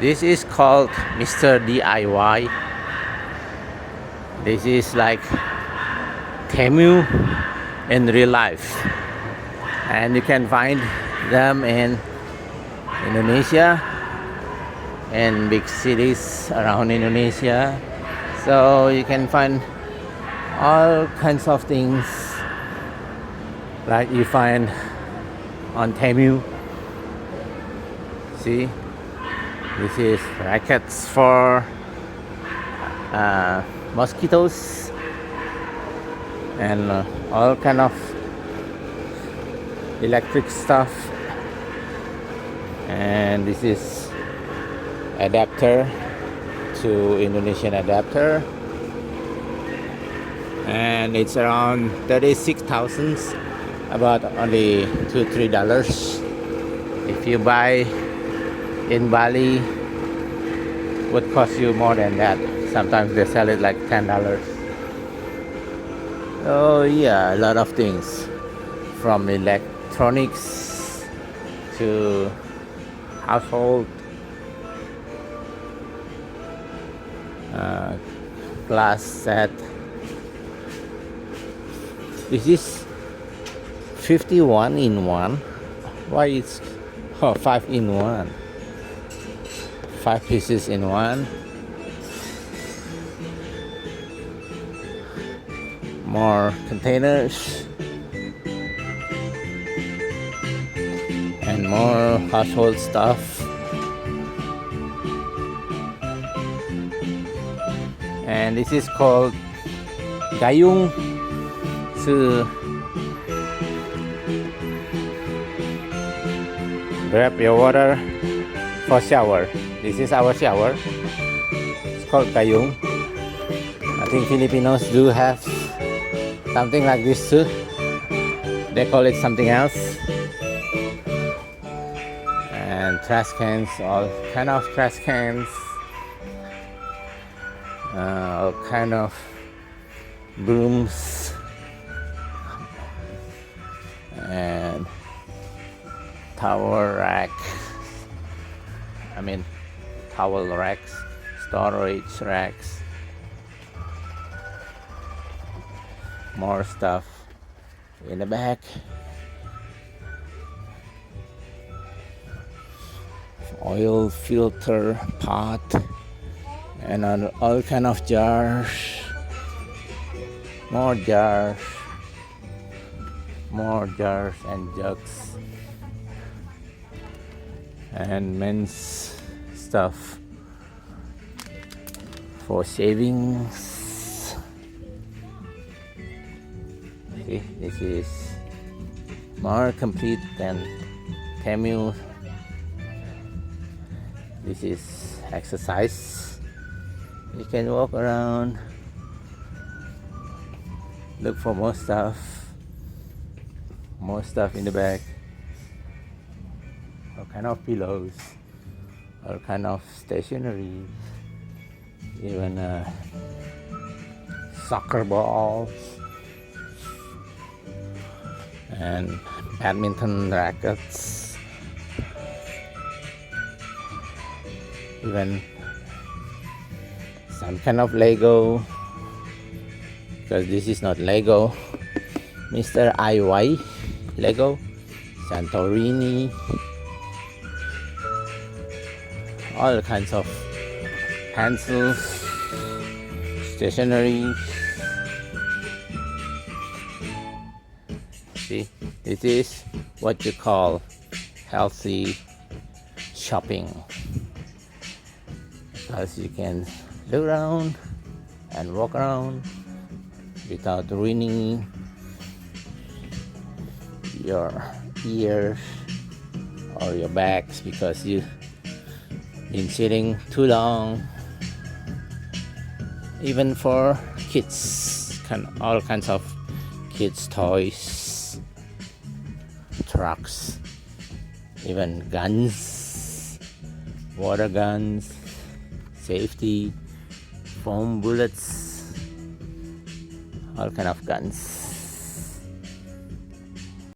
This is called Mr. DIY. This is like TEMU in real life, and you can find them in Indonesia and big cities around Indonesia. So you can find all kinds of things like you find on TEMU. See, this is rackets for mosquitoes and all kind of electric stuff. And this is adapter to Indonesian adapter, and it's around 36,000, about only $2-3. If you buy in Bali, would cost you more than that. Sometimes they sell it like $10. Oh yeah, a lot of things, from electronics to household, glass set. This is 51 in 1. Why it's 5 in 1? 5 pieces in 1. More containers and more household stuff. And this is called gayung to grab your water for shower. This is our shower. It's called gayung. I think Filipinos do have something like this too. They call it something else. And trash cans, all kind of trash cans, all kind of brooms, and towel racks, storage racks, more stuff in the back. Oil filter pot and all kind of jars, more jars and jugs, and men's stuff for shavings. Okay, this is more complete than TEMU. This is exercise. You can walk around, look for more stuff in the back. All kind of pillows, all kind of stationery, even soccer balls and badminton rackets, even some kind of Lego, because this is not Lego, Mr. IY Lego, Santorini, all kinds of pencils, stationery. See, this is what you call healthy shopping, because you can look around and walk around without ruining your ears or your backs because you've been sitting too long. Even for kids, all kinds of kids toys, trucks, even guns, water guns, safety, foam bullets, all kind of guns.